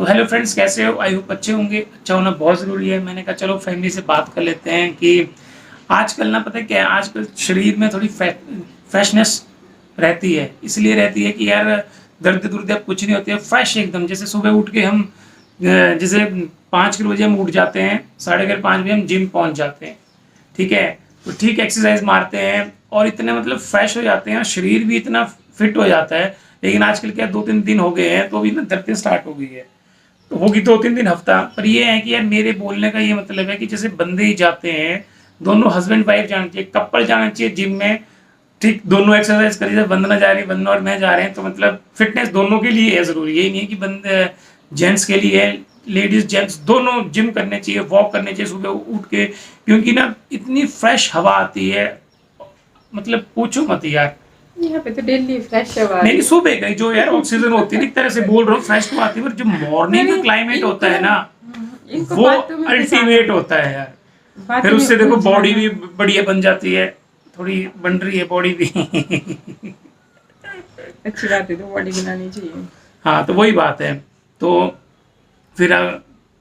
तो hello friends, कैसे हो? आई होप अच्छे होंगे। अच्छा होना बहुत ज़रूरी है। मैंने कहा चलो फैमिली से बात कर लेते हैं कि आजकल ना, पता है क्या है, आजकल शरीर में थोड़ी फ्रेशनेस रहती है। इसलिए रहती है कि यार दर्द दुर्द अब कुछ नहीं होती है, फ्रेश एकदम। जैसे सुबह उठ के हम जैसे 5 किलो बजे हम उठ जाते हैं, 4:30 5 बजे हम जिम पहुंच जाते हैं। ठीक है, तो ठीक एक्सरसाइज मारते हैं और इतने मतलब फ्रेश हो जाते हैं, शरीर भी इतना फिट हो जाता है। लेकिन आजकल क्या 2-3 दिन हो गए हैं तो अभी ना दर्दें स्टार्ट हो गई है। तो होगी 2-3 दिन हफ्ता। पर ये है कि यार मेरे बोलने का ये मतलब है कि जैसे बंदे ही जाते हैं, दोनों हस्बैंड वाइफ जाना चाहिए, कपल जाना चाहिए जिम में। ठीक, दोनों एक्सरसाइज करिए। जब बंदना जा रही है, बंदना और मैं जा रहे हैं, तो मतलब फिटनेस दोनों के लिए है जरूरी। यही नहीं है कि बंदे जेंट्स के लिए है, लेडीज जेंट्स दोनों जिम करने चाहिए, वॉक करने चाहिए सुबह उठ के। क्योंकि ना इतनी फ्रेश हवा आती है, मतलब पूछो मत यार। यहाँ पे तो डेली फ्रेश हवा आ नहीं रही नहीं, है। सुबह का जो यार ऑक्सीजन होती है, एक तरह से बोल रहा हूँ, फ्रेश तो आती है, पर जो मॉर्निंग का मैंने क्लाइमेट होता इनको है ना, इनको वो बातों में फंसाना, अल्टीमेट होता है यार। फिर बातों में उससे देखो बॉडी उलझाना। भी बढ़िया बन जाती है, थोड़ी बन रही है बॉडी भी। अच्छी बात है, तो बॉडी बनानी चाहिए। हाँ, तो वही बात है। तो फिर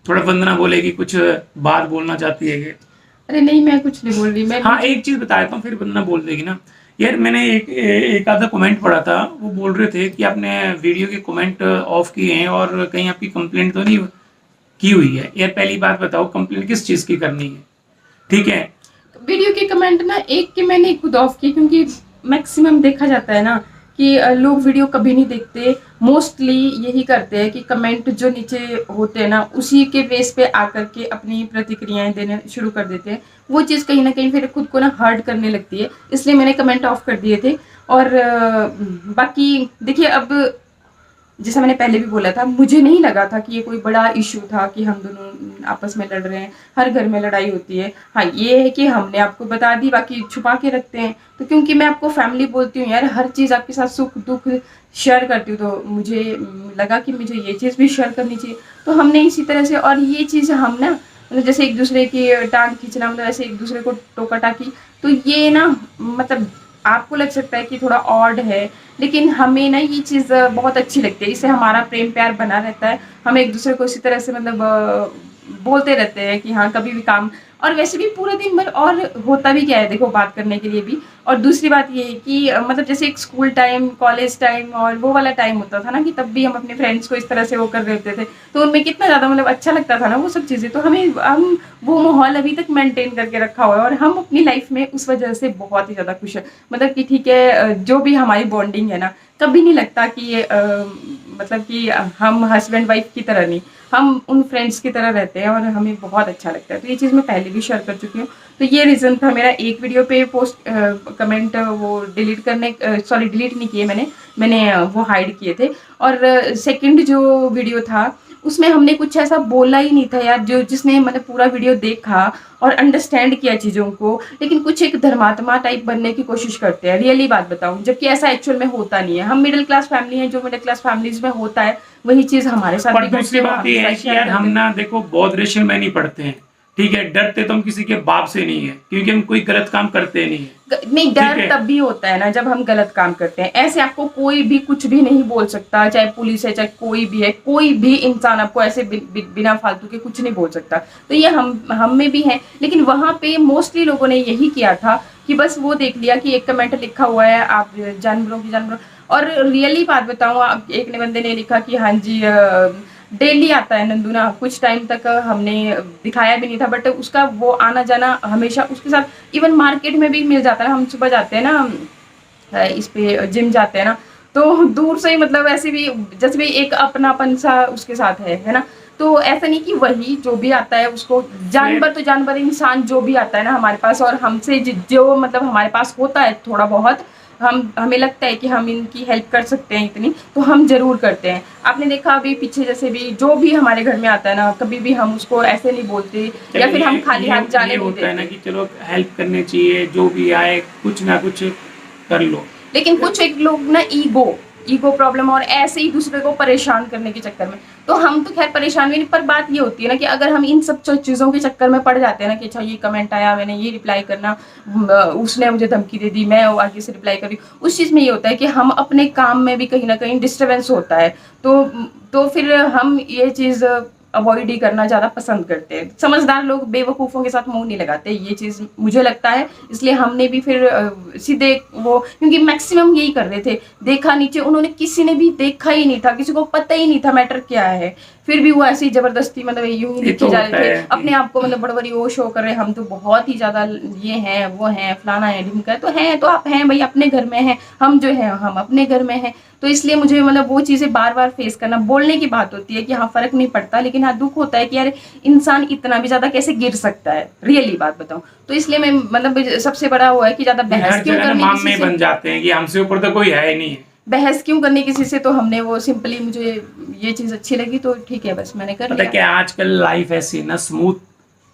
थोड़ा वंदना बोलेगी, कुछ बात बोलना चाहती है कि अरे नहीं, मैं कुछ नहीं बोल रही, मैं हाँ, मुझे एक चीज बता देता हूँ, फिर वंदना बोल देगी ना। यार मैंने एक आधा कमेंट पढ़ा था, वो बोल रहे थे कि आपने वीडियो के कमेंट ऑफ किए हैं और कहीं आपकी कंप्लेंट तो नहीं की हुई है। यार पहली बात बताओ, कंप्लेंट किस चीज की करनी है? ठीक है। वीडियो के कमेंट ना, एक के मैंने खुद ऑफ की, क्योंकि मैक्सिमम देखा जाता है ना कि लोग वीडियो कभी नहीं देखते। मोस्टली यही करते हैं कि कमेंट जो नीचे होते हैं ना, उसी के बेस पे आकर के अपनी प्रतिक्रियाएं देने शुरू कर देते हैं। वो चीज़ कहीं ना कहीं फिर खुद को ना हर्ट करने लगती है, इसलिए मैंने कमेंट ऑफ कर दिए थे। और बाकी देखिए, अब जैसा मैंने पहले भी बोला था, मुझे नहीं लगा था कि ये कोई बड़ा इशू था कि हम दोनों आपस में लड़ रहे हैं। हर घर में लड़ाई होती है। हाँ, ये है कि हमने आपको बता दी, बाकी छुपा के रखते हैं। तो क्योंकि मैं आपको फैमिली बोलती हूँ यार, हर चीज़ आपके साथ सुख दुख शेयर करती हूँ, तो मुझे लगा कि मुझे ये चीज़ भी शेयर करनी चाहिए। तो हमने इसी तरह से, और ये चीज़ हम ना मतलब जैसे एक दूसरे की टांग खींचना, मतलब ऐसे एक दूसरे को टोका टाकी, तो ये ना मतलब आपको लग सकता है कि थोड़ा ऑड है, लेकिन हमें ना ये चीज़ बहुत अच्छी लगती है। इससे हमारा प्रेम प्यार बना रहता है। हम एक दूसरे को इसी तरह से मतलब बोलते रहते हैं कि हाँ, कभी भी काम, और वैसे भी पूरे दिन भर और होता भी क्या है, देखो, बात करने के लिए भी। और दूसरी बात ये है कि मतलब जैसे एक स्कूल टाइम, कॉलेज टाइम और वो वाला टाइम होता था ना, कि तब भी हम अपने फ्रेंड्स को इस तरह से वो कर रहे होते थे, तो उनमें कितना ज़्यादा मतलब अच्छा लगता था ना वो सब चीज़ें। तो हम वो माहौल अभी तक मेंटेन करके रखा हुआ है, और हम अपनी लाइफ में उस वजह से बहुत ही ज़्यादा खुश है। मतलब कि ठीक है, जो भी हमारी बॉन्डिंग है ना, कभी नहीं लगता कि ये मतलब कि हम हस्बैंड वाइफ की तरह नहीं, हम उन फ्रेंड्स की तरह रहते हैं, और हमें बहुत अच्छा लगता है। तो ये चीज़ मैं पहले भी शेयर कर चुकी हूँ। तो ये रीज़न था मेरा एक वीडियो पे पोस्ट कमेंट वो डिलीट करने, सॉरी डिलीट नहीं किए मैंने वो हाइड किए थे। और सेकंड जो वीडियो था, उसमें हमने कुछ ऐसा बोला ही नहीं था यार, जो जिसने मतलब पूरा वीडियो देखा और अंडरस्टैंड किया चीज़ों को, लेकिन कुछ एक धर्मात्मा टाइप बनने की कोशिश करते हैं, रियली बात बताऊं, जबकि ऐसा एक्चुअल में होता नहीं है। हम मिडिल क्लास फैमिली हैं, जो मिडिल क्लास फैमिलीज में होता है वही चीज़ हमारे साथ और भी घटती दूसरी है, वो बात ये हमारे है साथ कि शेयर यार हम करते हैं। ना देखो बहुत रेशल में नहीं पढ़ते हैं। ठीक है, डरते तो हम किसी के बाप से नहीं है, क्योंकि हम कोई गलत काम करते नहीं है। नहीं, ठीक डर है। तब भी होता है ना जब हम गलत काम करते हैं। ऐसे आपको कोई भी कुछ भी नहीं बोल सकता, चाहे पुलिस है, चाहे कोई भी है, कोई भी इंसान आपको ऐसे बिना फालतू के कुछ नहीं बोल सकता। तो ये हम में भी है, लेकिन वहां पे मोस्टली लोगों ने यही किया था कि बस वो देख लिया कि एक कमेंट लिखा हुआ है, आप जानवरों की जानवरों। और रियली बात बताऊं, एक ने बंदे ने लिखा कि हाँ जी, डेली आता है नंदू ना, कुछ टाइम तक हमने दिखाया भी नहीं था, बट उसका वो आना जाना हमेशा उसके साथ, इवन मार्केट में भी मिल जाता है। हम सुबह जाते हैं ना, इस पे जिम जाते हैं ना, तो दूर से ही मतलब ऐसे भी जैसे भी एक अपनापन सा उसके साथ है ना। तो ऐसा नहीं कि वही जो भी आता है उसको, फिर जानवर तो जानवर, इंसान जो भी आता है ना हमारे पास, और हमसे जो मतलब हमारे पास होता है थोड़ा बहुत, हमें लगता है कि हम इनकी हेल्प कर सकते हैं इतनी, तो हम जरूर करते हैं। आपने देखा अभी पीछे, जैसे भी जो भी हमारे घर में आता है ना, कभी भी हम उसको ऐसे नहीं बोलते, चलो, या फिर हम खाली ये हाथ ये जाने नहीं होता है ना देते। कि चलो हेल्प करनी चाहिए, जो भी आए कुछ ना कुछ कर लो। लेकिन कुछ एक लोग ना ईगो ईगो प्रॉब्लम और ऐसे ही दूसरे को परेशान करने के चक्कर में। तो हम तो खैर परेशान भी नहीं, पर बात ये होती है ना कि अगर हम इन सब चीज़ों के चक्कर में पड़ जाते हैं ना कि अच्छा ये कमेंट आया, मैंने ये रिप्लाई करना, उसने मुझे धमकी दे दी, मैं आगे से रिप्लाई कर रही हूँ, उस चीज़ में ये होता है कि हम अपने काम में भी कहीं ना कहीं डिस्टर्बेंस होता है। तो फिर हम ये चीज़ अवॉइड ही करना ज़्यादा पसंद करते हैं। समझदार लोग बेवकूफ़ों के साथ मुंह नहीं लगाते, ये चीज़ मुझे लगता है। इसलिए हमने भी फिर सीधे वो, क्योंकि मैक्सिमम यही कर रहे थे, देखा नीचे, उन्होंने किसी ने भी देखा ही नहीं था, किसी को पता ही नहीं था मैटर क्या है, फिर भी वो ऐसे ही जबरदस्ती मतलब यूं ही लिखे जा रहे थे अपने आप को, मतलब बड़ी वो शो कर रहे हैं, हम तो बहुत ही ज्यादा ये हैं वो हैं फलाना है ढिमका है। तो हैं तो आप हैं भाई, अपने घर में हैं, हम जो है हम अपने घर में हैं। तो इसलिए मुझे मतलब वो चीजें बार बार फेस करना, बोलने की बात होती है कि हाँ फर्क नहीं पड़ता, लेकिन हाँ दुख होता है कि यार इंसान इतना भी ज्यादा कैसे गिर सकता है, रियली बात बताऊं तो। इसलिए मैं मतलब सबसे बड़ा वो है कि ज्यादा बहस क्यों करनी किसी से, बन जाते हैं कि हमसे ऊपर तो कोई है ही नहीं है, बहस क्यों करनी किसी से। तो हमने वो सिंपली, मुझे ये चीज अच्छी लगी तो ठीक है, बस मैंने कर पता लिया। क्या आजकल लाइफ ऐसी ना स्मूथ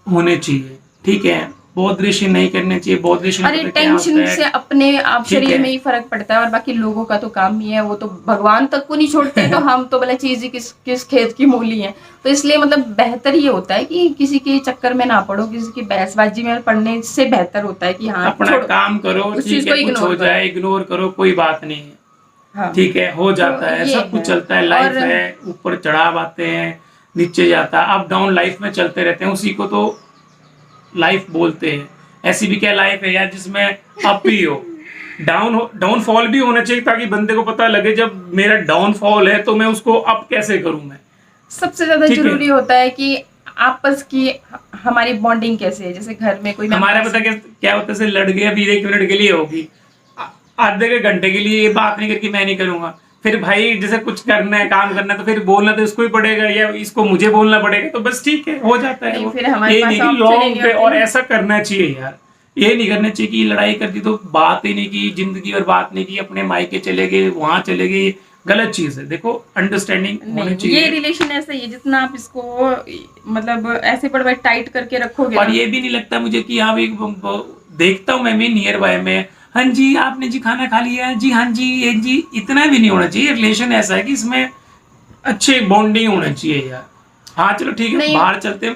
होने चाहिए, ठीक है, बहुत रिलेशन नहीं करने चाहिए, बहुत रिलेशन। अरे टेंशन से अपने आप शरीर में ही फर्क पड़ता है, और बाकी लोगों का तो काम ही है, वो तो भगवान तक को नहीं छोड़ते तो हम तो भला चीज ही किस खेत की मूली है। तो इसलिए मतलब बेहतर ये होता है कि किसी के चक्कर में ना पड़ो, किसी की बहसबाजी में पड़ने से बेहतर होता है कि हाँ अपना काम करो, उस चीज को कुछ हो जाए इग्नोर करो, कोई बात नहीं है। हाँ, ठीक है, हो जाता है, सब कुछ चलता है, लाइफ है, ऊपर चढ़ाव आते हैं, नीचे जाता है, अप डाउन लाइफ में चलते रहते हैं, उसी को तो लाइफ बोलते हैं। ऐसी भी क्या लाइफ है यार जिसमें अप ही हो, डाउनफॉल भी होना चाहिए, ताकि बंदे को पता लगे जब मेरा डाउनफॉल है तो मैं उसको अप कैसे करूं। मैं सबसे ज्यादा जरूरी होता है कि आपस की हमारी बॉन्डिंग कैसे है। जैसे घर में कोई हमारा पता क्या होता है, लड़ गए अभी 1 मिनट के लिए होगी, आधे के घंटे के लिए ये बात नहीं करके मैं नहीं करूंगा, फिर भाई जैसे कुछ करना है, काम करना है, तो फिर बोलना तो इसको ही पड़ेगा या इसको मुझे बोलना पड़ेगा, तो बस ठीक है, हो जाता है। फिर हमारे पास नहीं लॉन्ग पे, और ऐसा करना चाहिए यार, ये नहीं करना चाहिए कि लड़ाई कर दी तो बात ही नहीं की, जिंदगी और बात नहीं की, अपने मायके चले गए, वहां चले गए, गलत चीज है। देखो अंडरस्टैंडिंग होनी चाहिए। ये रिलेशन ऐसा ही है, जितना आप इसको मतलब ऐसे पर टाइट करके रखोगे, और ये भी नहीं लगता मुझे कि हाँ देखता हूँ मैं भी नियर बाय में, हाँ जी आपने जी खाना खा लिया जी, हाँ जी ये जी, इतना भी नहीं होना चाहिए। रिलेशन ऐसा है कि इसमें अच्छे बॉन्डिंग होना चाहिए यार। हाँ चलो ठीक है, बाहर चलते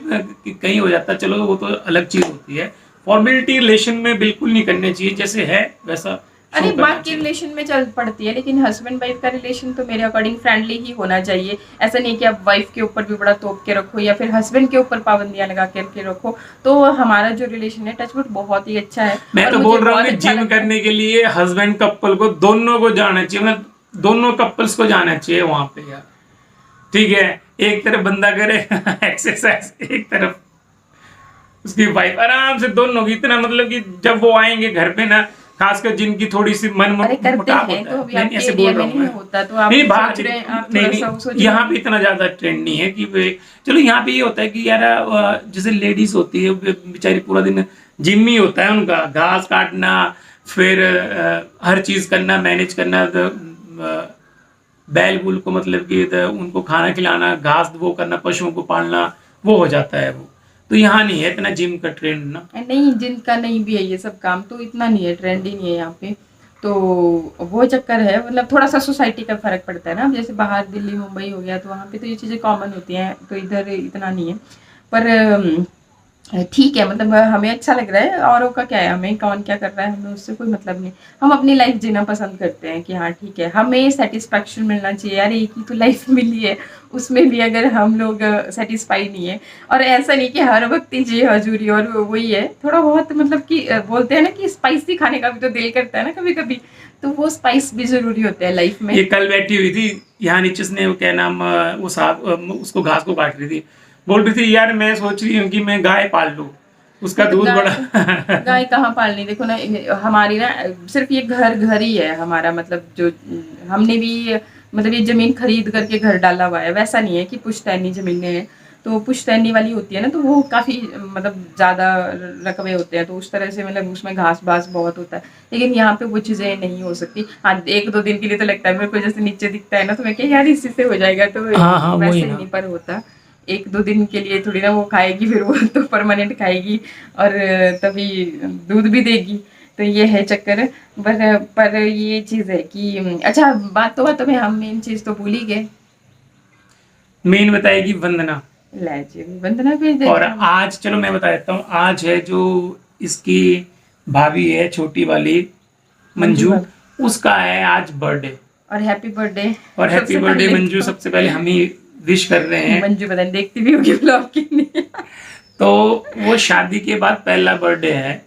कहीं हो जाता है, चलो वो तो अलग चीज होती है। फॉर्मेलिटी रिलेशन में बिल्कुल नहीं करनी चाहिए, जैसे है वैसा। अरे बाकी रिलेशन में चल पड़ती है, लेकिन हस्बैंड वाइफ का रिलेशन तो मेरे अकॉर्डिंग फ्रेंडली ही होना चाहिए। ऐसा नहीं कि आप वाइफ के ऊपर भी बड़ा तोप के रखो या फिर हस्बैंड के ऊपर पाबंदियां लगा के रखो। तो हमारा जो रिलेशन है टचवुड बहुत ही अच्छा है। मैं तो बोल रहा हूँ जिम करने के लिए हस्बैंड कपल को दोनों को जाना चाहिए, मतलब दोनों कपल्स को जाना चाहिए वहां पे यार, ठीक है। एक तरफ बंदा करे एक्सरसाइज, एक तरफ उसकी वाइफ आराम से, दोनों की इतना मतलब कि जब वो आएंगे घर पे ना, खासकर जिनकी थोड़ी सी मन मुटाव होता है, नहीं ऐसे बोल रहा हूँ मैं, नहीं बात नहीं, यहाँ पे इतना ज्यादा ट्रेंड नहीं है कि चलो यहाँ पे ये होता है कि यार जैसे लेडीज होती है बेचारी पूरा दिन जिम ही होता है उनका, घास काटना, फिर हर चीज करना, मैनेज करना, बैल बुल को मतलब कि उनको खाना खिलाना, घास वो करना, पशुओं को पालना, वो हो जाता है वो। तो यहाँ नहीं है इतना जिम का ट्रेंड ना, नहीं जिम का नहीं भी है ये सब काम, तो इतना नहीं है, ट्रेंड ही नहीं है यहाँ पे। तो वो चक्कर है, मतलब थोड़ा सा सोसाइटी का फर्क पड़ता है ना। जैसे बाहर दिल्ली मुंबई हो गया तो वहाँ पे तो ये चीज़ें कॉमन होती हैं, तो इधर इतना नहीं है। पर ठीक है, मतलब हमें अच्छा लग रहा है, औरों का क्या है, हमें कौन क्या कर रहा है हमें उससे कोई मतलब नहीं। हम अपनी लाइफ जीना पसंद करते हैं कि हाँ ठीक है, हमें सेटिस्फैक्शन मिलना चाहिए यार, एक ही तो लाइफ मिली है, उसमें भी अगर हम लोग सेटिस्फाई नहीं है। और ऐसा नहीं कि हर वक्त जी हजूरी, और वही है थोड़ा बहुत मतलब कि बोलते हैं ना कि स्पाइसी खाने का भी तो दिल करता है ना कभी कभी, तो वो स्पाइस भी जरूरी होता है लाइफ में। ये कल बैठी हुई थी यहाँ नीचे से, वो क्या नाम, वो साहब उसको घास को काट रही थी, बोल रही थी यार मैं सोच रही हूँ कि मैं गाय पाल लूँ, उसका दूध बड़ा गाय कहाँ पालनी, देखो ना हमारी ना सिर्फ ये घर ही है हमारा, मतलब जो हमने भी मतलब ये जमीन खरीद करके घर डाला हुआ है, वैसा नहीं है कि पुश्तैनी जमीनें हैं। तो पुश्तैनी वाली होती है ना, तो वो काफ़ी मतलब ज़्यादा रकबे होते हैं, तो उस तरह से मतलब उसमें घास बास बहुत होता है। लेकिन यहाँ पे वो चीज़ें नहीं हो सकती। हाँ 1-2 दिन के लिए तो लगता है मेरे को, जैसे नीचे दिखता है ना तो मैं क्या यार इसी से हो जाएगा, तो वैसे ही नहीं पर होता। 1-2 दिन के लिए थोड़ी ना वो खाएगी, फिर वो तो परमानेंट खाएगी और तभी दूध भी देगी। तो ये है चक्कर। पर ये चीज़ है कि अच्छा, बातों में हम मेन चीज़ तो भूल ही गए। मेन बताएगी वंदना। ले जी, वंदना भेज और देते हैं हम। आज चलो मैं बता देता हूँ, आज है जो इसकी भाभी है छोटी वाली मंजू मंजू, भाभी, उसका है आज बर्थडे। और हैप्पी बर्थडे। और हैप्पी सबसे बर्थडे पहले मंजू, तो सबसे पहले हम ही विश कर रहे हैं। मंजू पता नहीं देखती भी होगी ब्लॉग की नहीं। तो वो शादी के बाद पहला बर्थडे है,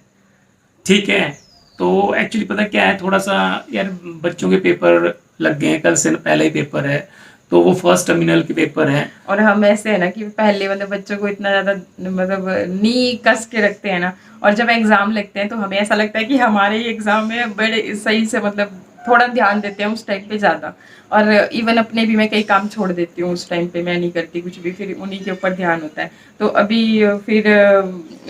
ठीक है। तो एक्चुअली पता क्या है, थोड़ा सा यार बच्चों के पेपर लग गए हैं, कल से पहला ही पेपर है, तो वो फर्स्ट टर्मिनल के पेपर हैं। और हम ऐसे है ना कि पहले मतलब बच्चों को इतना ज्यादा मतलब नी कस के रखते हैं ना, और जब एग्जाम लगते हैं तो हमें ऐसा लगता है कि हमारे ही एग्जाम में बड़े सही से मतलब थोड़ा ध्यान देते हैं उस टाइम पे ज्यादा। और इवन अपने भी मैं कई काम छोड़ देती हूँ उस टाइम पे, मैं नहीं करती कुछ भी, फिर उन्हीं के ऊपर ध्यान होता है। तो अभी फिर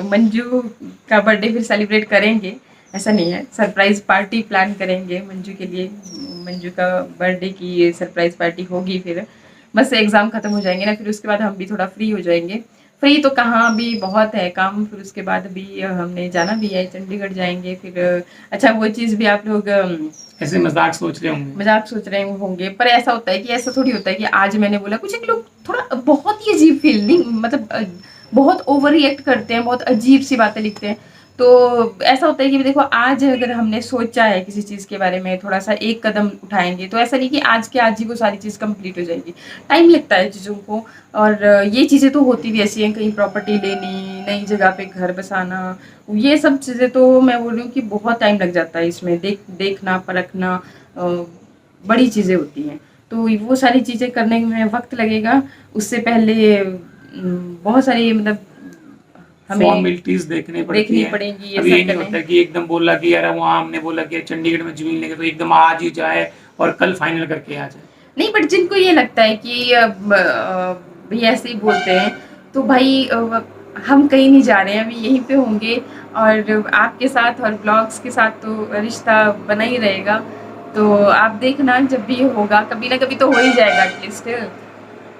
मंजू का बर्थडे फिर सेलिब्रेट करेंगे, ऐसा नहीं है, सरप्राइज पार्टी प्लान करेंगे मंजू के लिए। मंजू का बर्थडे की सरप्राइज पार्टी होगी फिर, बस एग्ज़ाम ख़त्म हो जाएंगे ना, फिर उसके बाद हम भी थोड़ा फ्री हो जाएंगे। फ्री तो कहाँ, अभी बहुत है काम, फिर उसके बाद भी हमने जाना भी है, चंडीगढ़ जाएंगे फिर। अच्छा वो चीज़ भी आप लोग ऐसे मजाक सोच रहे होंगे। मजाक सोच रहे होंगे, पर ऐसा होता है कि ऐसा थोड़ी होता है कि आज मैंने बोला, कुछ एक लोग थोड़ा बहुत ही अजीब फीलिंग मतलब बहुत ओवर रिएक्ट करते हैं, बहुत अजीब सी बातें लिखते हैं। तो ऐसा होता है कि देखो आज अगर हमने सोचा है किसी चीज़ के बारे में, थोड़ा सा एक कदम उठाएंगे, तो ऐसा नहीं कि आज के आज ही वो सारी चीज़ कंप्लीट हो जाएगी, टाइम लगता है चीज़ों को। और ये चीज़ें तो होती भी ऐसी हैं, कहीं प्रॉपर्टी लेनी, नई जगह पे घर बसाना, ये सब चीज़ें तो मैं बोल रही हूँ कि बहुत टाइम लग जाता है इसमें, देखना परखना, बड़ी चीज़ें होती हैं। तो वो सारी चीज़ें करने में वक्त लगेगा, उससे पहले बहुत सारी मतलब हमें फॉर्मेलिटीज देखनी पड़ती देखनी है। पड़ेंगी ये अब ये सब नहीं करने। होता कि एकदम बोला कि यार वहाँ हमने बोला कि चंडीगढ़ में जमीन लेंगे तो एकदम आज ही जाए और कल फाइनल करके आ जाए। नहीं, बट जिनको ये लगता है कि भैया ऐसे ही बोलते हैं, तो भाई हम कहीं नहीं जा रहे हैं, अभी यहीं पे होंगे, और आपके साथ और ब्लॉग्स के साथ तो रिश्ता बना ही रहेगा। तो आप देखना जब भी होगा, कभी ना कभी तो हो ही जाएगा एटलीस्ट।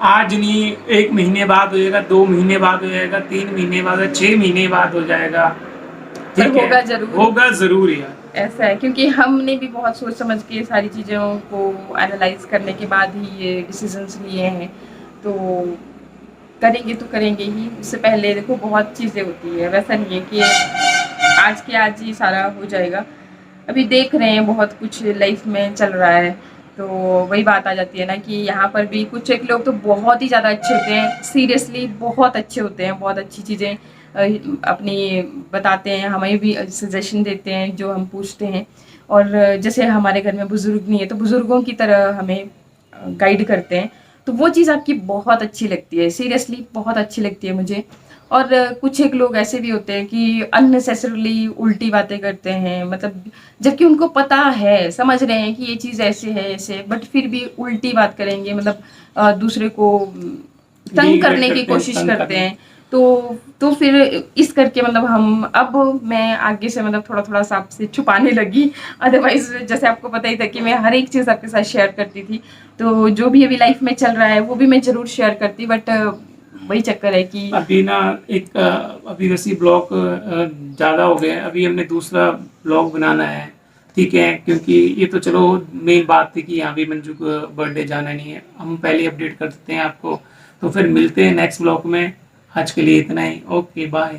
आज नहीं, 1 महीने बाद हो जाएगा, 2 महीने बाद हो जाएगा, 3 महीने बाद, 6 महीने बाद हो जाएगा, पर ठीक है। होगा जरूर। होगा जरूर यार। ऐसा है क्योंकि हमने भी बहुत सोच समझ के सारी चीज़ों को एनालाइज करने के बाद ही ये डिसीजंस लिए हैं। तो करेंगे तो करेंगे ही, उससे पहले देखो बहुत चीज़ें होती है, वैसा नहीं है कि आज के आज ही सारा हो जाएगा। अभी देख रहे हैं बहुत कुछ लाइफ में चल रहा है, तो वही बात आ जाती है ना कि यहाँ पर भी कुछ एक लोग तो बहुत ही ज़्यादा अच्छे होते हैं, सीरियसली बहुत अच्छे होते हैं, बहुत अच्छी चीज़ें अपनी बताते हैं, हमें भी सजेशन देते हैं जो हम पूछते हैं। और जैसे हमारे घर में बुज़ुर्ग नहीं है तो बुज़ुर्गों की तरह हमें गाइड करते हैं, तो वो चीज़ आपकी बहुत अच्छी लगती है, सीरियसली बहुत अच्छी लगती है मुझे। और कुछ एक लोग ऐसे भी होते हैं कि अननेसेसरली उल्टी बातें करते हैं, मतलब जबकि उनको पता है, समझ रहे हैं कि ये चीज़ ऐसे है ऐसे, बट फिर भी उल्टी बात करेंगे, मतलब दूसरे को तंग डिग्रेड करने की करते हैं, कोशिश तंग करते करने। हैं। तो फिर इस करके मतलब हम अब मैं आगे से मतलब थोड़ा थोड़ा सा आपसे छुपाने लगी, अदरवाइज जैसे आपको पता ही था कि मैं हर एक चीज़ आपके साथ शेयर करती थी, तो जो भी अभी लाइफ में चल रहा है वो भी मैं ज़रूर शेयर करती, बट वही चक्कर है कि अभी ना एक अभी वैसे ब्लॉग ज़्यादा हो गए हैं, अभी हमने दूसरा ब्लॉग बनाना है, ठीक है। क्योंकि ये तो चलो मेन बात थी कि यहाँ भी मंजू को बर्थडे जाना नहीं है, हम पहले अपडेट कर देते हैं आपको। तो फिर मिलते हैं नेक्स्ट ब्लॉग में, आज के लिए इतना ही, ओके बाय।